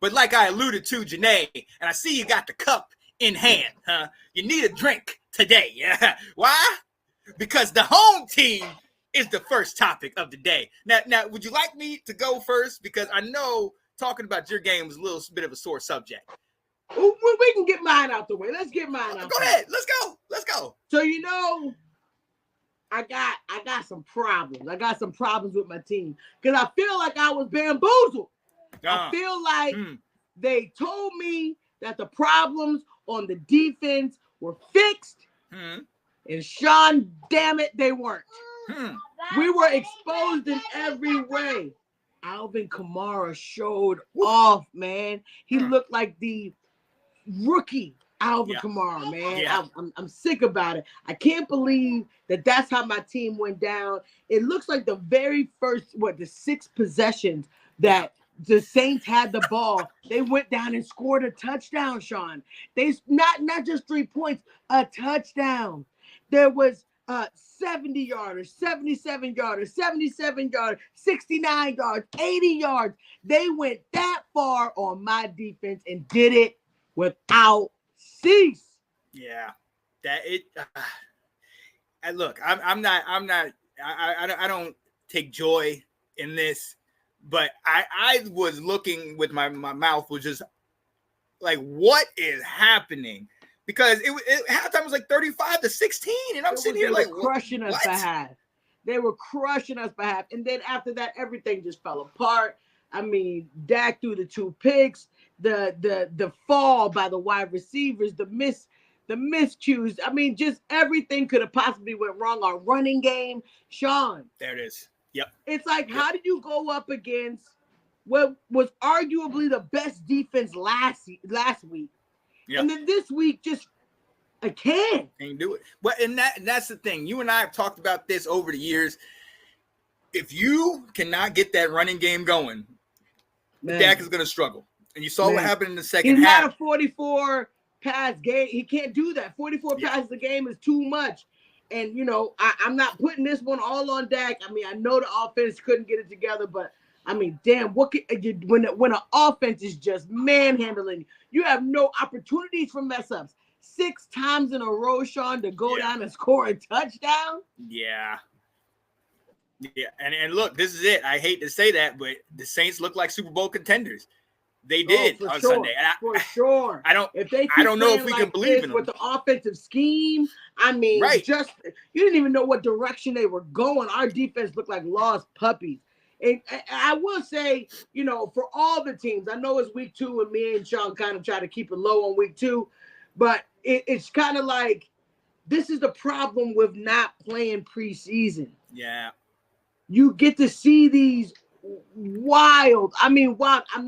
But like I alluded to, Janae, and I see you got the cup in hand, huh? You need a drink today. Yeah. Why? Because the home team is the first topic of the day. Now, would you like me to go first? Because I know talking about your game was a little bit of a sore subject. We can get mine out the way. Let's get mine out. Go ahead. Let's go. So I got some problems. I got some problems with my team because I feel like I was bamboozled. I feel like they told me that the problems on the defense were fixed, and Sean, damn it, they weren't. We were exposed in every way. Alvin Kamara showed off, man. He looked like the rookie Alvin Kamara, man. Yeah. I'm sick about it. I can't believe that's how my team went down. It looks like the very first, the 6 possessions that the Saints had the ball, they went down and scored a touchdown, Sean. They not just 3 points, a touchdown. There was 70 yarders, 77 yarders, 77 yards, 69 yards, 80 yards. They went that far on my defense and did it without cease. Yeah, look, I don't take joy in this, but I was looking with my mouth was just like, what is happening? Because it halftime was like 35-16, and I'm sitting here like crushing us by half. They were crushing us by half, and then after that, everything just fell apart. I mean, Dak threw the 2 picks, the fall by the wide receivers, the miscues. I mean, just everything could have possibly went wrong. Our running game, Sean. There it is. Yep. It's like, how did you go up against what was arguably the best defense last week? Yep. And then this week, I can't do it. Well, and that's the thing. You and I have talked about this over the years. If you cannot get that running game going, Dak is going to struggle. And you saw what happened in the second half. He's not a 44 pass game. He can't do that. 44 passes a game is too much. And, I'm not putting this one all on Dak. I mean, I know the offense couldn't get it together, but I mean, damn, when an offense is just manhandling, you have no opportunities for mess ups. 6 times in a row, Sean, to go down and score a touchdown. Yeah. Yeah. And look, this is it. I hate to say that, but the Saints look like Super Bowl contenders. They did on Sunday. And for sure. I don't know if we can believe in them. With the offensive scheme, I mean, you didn't even know what direction they were going. Our defense looked like lost puppies. And I will say, for all the teams, I know it's week 2 and me and Sean kind of try to keep it low on week 2, but it's kind of like this is the problem with not playing preseason. Yeah. You get to see these wild. I'm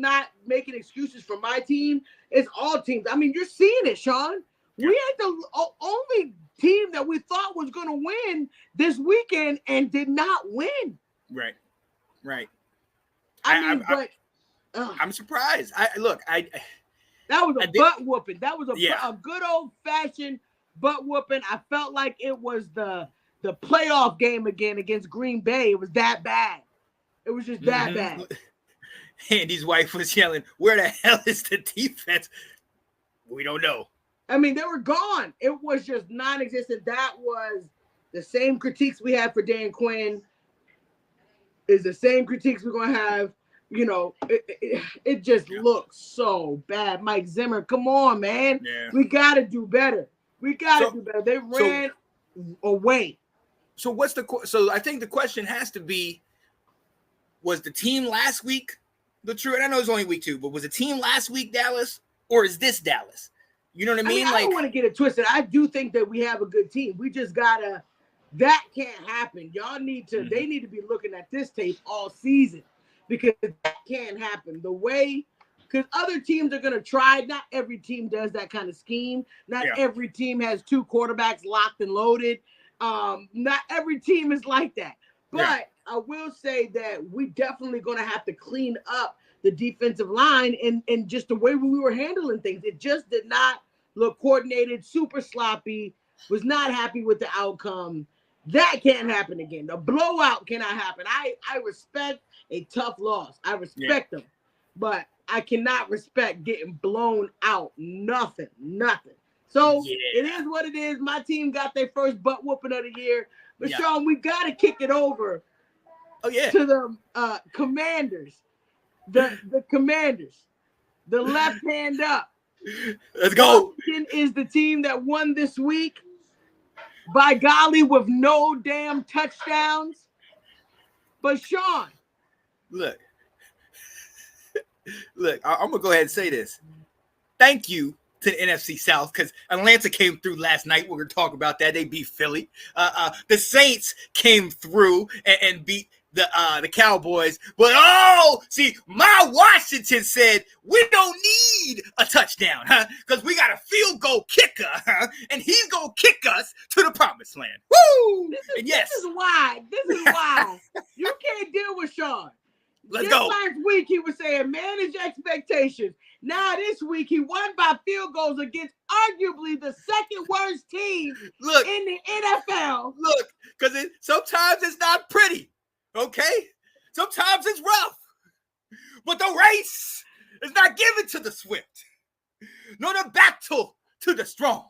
not making excuses for my team. It's all teams. I mean, you're seeing it, Sean. Yeah. We had the only team that we thought was going to win this weekend and did not win. Right. I'm surprised. That was a butt whooping. That was a good old fashioned butt whooping. I felt like it was the playoff game again against Green Bay. It was that bad. It was just that bad. Andy's wife was yelling, "Where the hell is the defense?" We don't know. I mean, they were gone. It was just non-existent. That was the same critiques we had for Dan Quinn. Is the same critiques we're going to have. It just looks so bad. Mike Zimmer, come on, man. Yeah. We got to do better. Do better. They ran away. So I think the question has to be, was the team last week the true? And I know it's only week 2, but was the team last week Dallas, or is this Dallas? You know what I mean? I don't want to get it twisted. I do think that we have a good team. We just gotta. That can't happen. Y'all need to. They need to be looking at this tape all season, because that can't happen. Because other teams are gonna try. Not every team does that kind of scheme. Not every team has 2 quarterbacks locked and loaded. Not every team is like that. But I will say that we definitely gonna have to clean up the defensive line and just the way we were handling things. It just did not look coordinated, super sloppy, was not happy with the outcome. That can't happen again. The blowout cannot happen. I respect a tough loss. I respect them. But I cannot respect getting blown out. Nothing. So it is what it is. My team got their first butt whooping of the year. But Sean, we got to kick it over to the Commanders. The Commanders. The left hand up. Let's go. Washington is the team that won this week. By golly, with no damn touchdowns. But Sean. Look, I'm going to go ahead and say this. Thank you to the NFC South, because Atlanta came through last night. We're going to talk about that. They beat Philly. The Saints came through and beat the Cowboys. But, see, my Washington said, we don't need a touchdown, because we got a field goal kicker, and he's going to kick us to the promised land. Woo! This is why you can't deal with Sean. Let's go. Last week, he was saying manage expectations. Now, this week, he won by field goals against arguably the second worst team in the NFL. Look, because sometimes it's not pretty, okay? Sometimes it's rough. But the race is not given to the swift, nor the battle to the strong,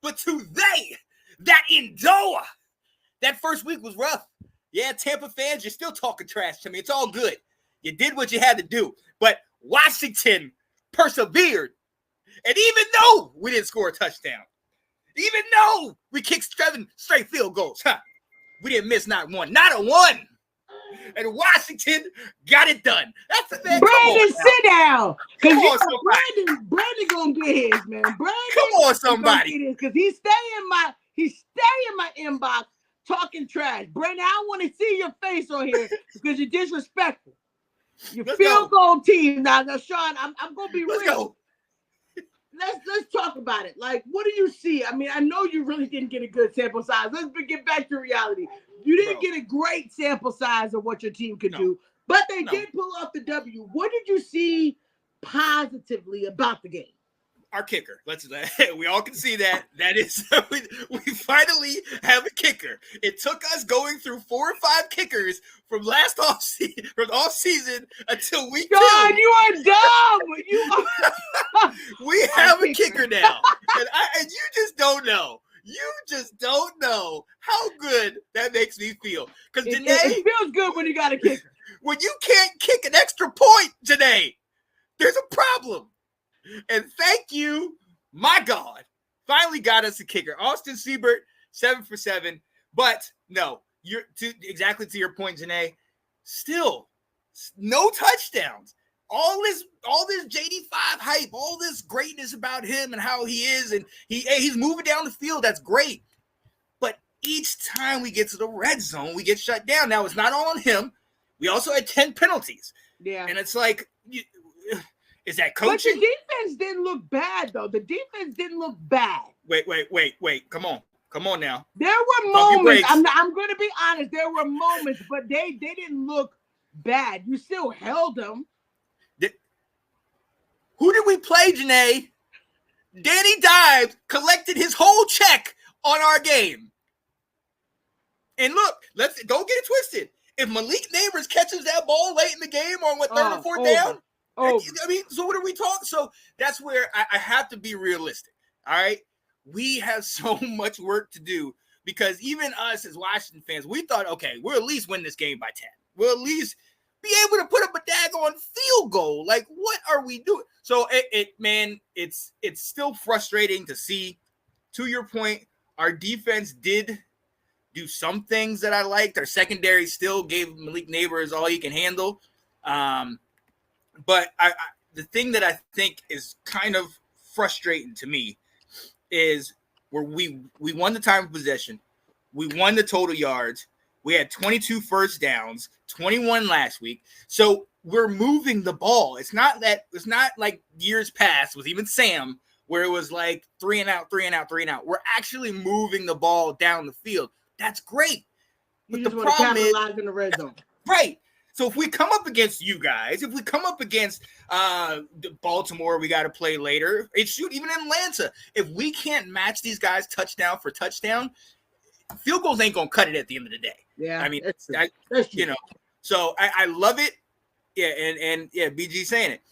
but to they that endure. That first week was rough. Yeah, Tampa fans, you're still talking trash to me. It's all good. You did what you had to do. But Washington persevered. And even though we didn't score a touchdown, even though we kicked 7 straight field goals, we didn't miss not a one. And Washington got it done. That's the thing. Brandon, sit down. Because Brandon gonna get his, man. Come on, somebody. Because he's staying in my inbox talking trash. Brandon, I don't want to see your face on here because you're disrespectful. Your field goal team. Now, Sean, I'm gonna be real. Let's talk about it. Like, what do you see? I mean, I know you really didn't get a good sample size. Let's get back to reality. You didn't get a great sample size of what your team could do, but they did pull off the W. What did you see positively about the game? Our kicker. We all can see that. That is, we finally have a kicker. It took us going through 4 or 5 kickers from off season until week 2. God, you are dumb. We have a kicker now, and you just don't know. You just don't know how good that makes me feel. Because Janae, it feels good when you got a kicker. When you can't kick an extra point, Janae, there's a problem. And thank you, my God, finally got us a kicker. Austin Siebert, 7 for 7. But no, exactly to your point, Janae. Still, no touchdowns. All this JD5 hype, all this greatness about him and how he is, and he's moving down the field. That's great. But each time we get to the red zone, we get shut down. Now it's not all on him. We also had 10 penalties. Yeah, and it's like. Is that coaching? But the defense didn't look bad, though. The defense didn't look bad. Wait. Come on now. There were moments. I'm going to be honest. There were moments, but they didn't look bad. You still held them. Who did we play, Janae? Danny Dimes collected his whole check on our game. And look, don't get it twisted. If Malik Neighbors catches that ball late in the game on 3rd or 4th down, I mean, so what are we talking? So that's where I have to be realistic. All right. We have so much work to do because even us as Washington fans, we thought, okay, we'll at least win this game by 10. We'll at least be able to put up a daggone field goal. Like, what are we doing? So it's still frustrating to see. To your point, our defense did do some things that I liked. Our secondary still gave Malik Neighbors all he can handle. But the thing that I think is kind of frustrating to me is where we won the time of possession. We won the total yards. We had 22 first downs, 21 last week. So we're moving the ball. It's not like years past with even Sam where it was like 3 and out. We're actually moving the ball down the field. That's great. But the problem is in the red zone. Right. So if we come up against you guys, if we come up against Baltimore, we got to play later. Even in Atlanta, if we can't match these guys touchdown for touchdown, field goals ain't gonna cut it at the end of the day. Yeah, I mean, that's So I love it. Yeah, and BG saying it.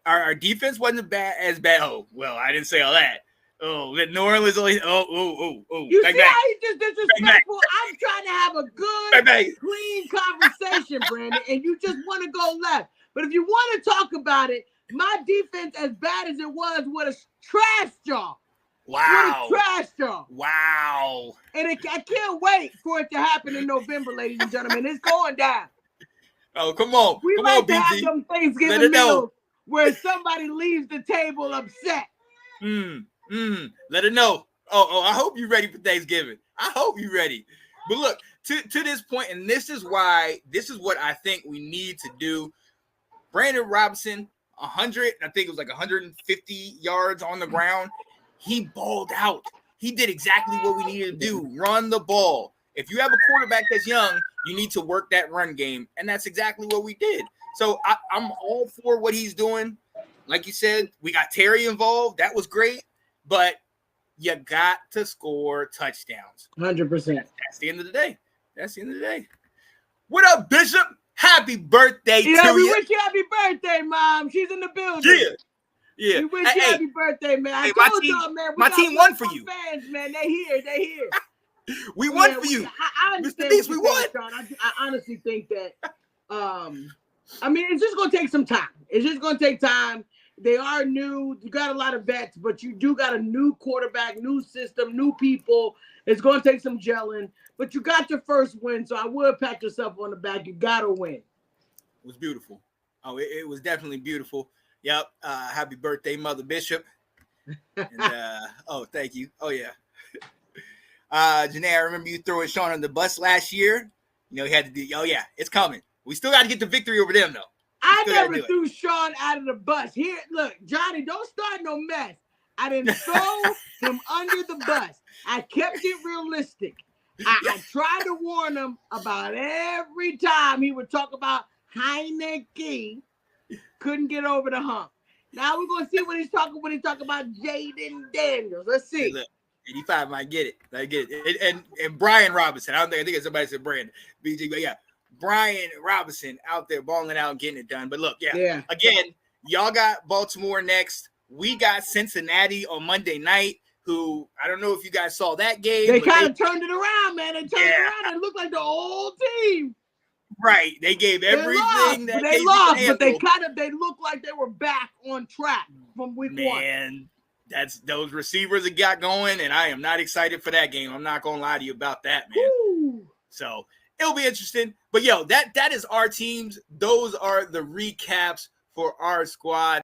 our defense wasn't as bad. Oh, well, I didn't say all that. Oh, New Orleans only. You bang, see bang. how he's just disrespectful? I'm trying to have a good, Bang, bang. clean conversation, Brandon, and you just want to go left. But if you want to talk about it, my defense, as bad as it was, would have trashed y'all. Wow. Would have trashed y'all. Wow. And I can't wait for it to happen in November, ladies and gentlemen. It's going down. Oh, come on. We Come like on, to have BG. them Let Thanksgiving it know. meals where somebody leaves the table upset. Let it know. Oh, I hope you're ready for Thanksgiving. I hope you're ready. But look, to this point, and this is what I think we need to do. Brandon Robinson, 100, I think it was like 150 yards on the ground. He balled out. He did exactly what we needed to do, run the ball. If you have a quarterback that's young, you need to work that run game, and that's exactly what we did. So I'm all for what he's doing. Like you said, we got Terry involved. That was great, but you got to score touchdowns. 100%. That's the end of the day. That's the end of the day. What up, Bishop? Happy birthday to we you. wish you happy birthday, Mom. She's in the building. Yeah. We wish you happy birthday, man. I told y'all, man. My team won for you. Fans, man. They here. We won for you. I understand. Mr. Beast, we won. Sean. I honestly think that, I mean, it's just going to take some time. It's just going to take time. They are new. You got a lot of vets, but you do got a new quarterback, new system, new people. It's going to take some gelling, but you got your first win, so I would pat yourself on the back. You got to win. It was beautiful. Oh, it was definitely beautiful. Yep. Happy birthday, Mother Bishop. And, thank you. Oh, yeah. Janae, I remember you throwing Sean on the bus last year. You know, he had to do, it's coming. We still got to get the victory over them, though. I never threw Sean out of the bus. Here, look, Johnny, don't start no mess. I didn't throw him under the bus. I kept it realistic. I tried to warn him about every time he would talk about Heineke. Couldn't get over the hump. Now we're going to see what he's talking when he talk about Jaden Daniels. Let's see. Hey, look, 85 might get it. And Brian Robinson. I think it's somebody said Brandon. BG, but yeah. Brian Robinson out there balling out and getting it done. But look, again, y'all got Baltimore next. We got Cincinnati on Monday night, who I don't know if you guys saw that game. They kind of turned it around, man. They turned it around. It looked like the old team. Right. They gave everything that they lost, but they looked like they were back on track from week one. Man, that's those receivers that got going, and I am not excited for that game. I'm not gonna lie to you about that, man. Woo. So it'll be interesting. But that is our teams. Those are the recaps for our squad.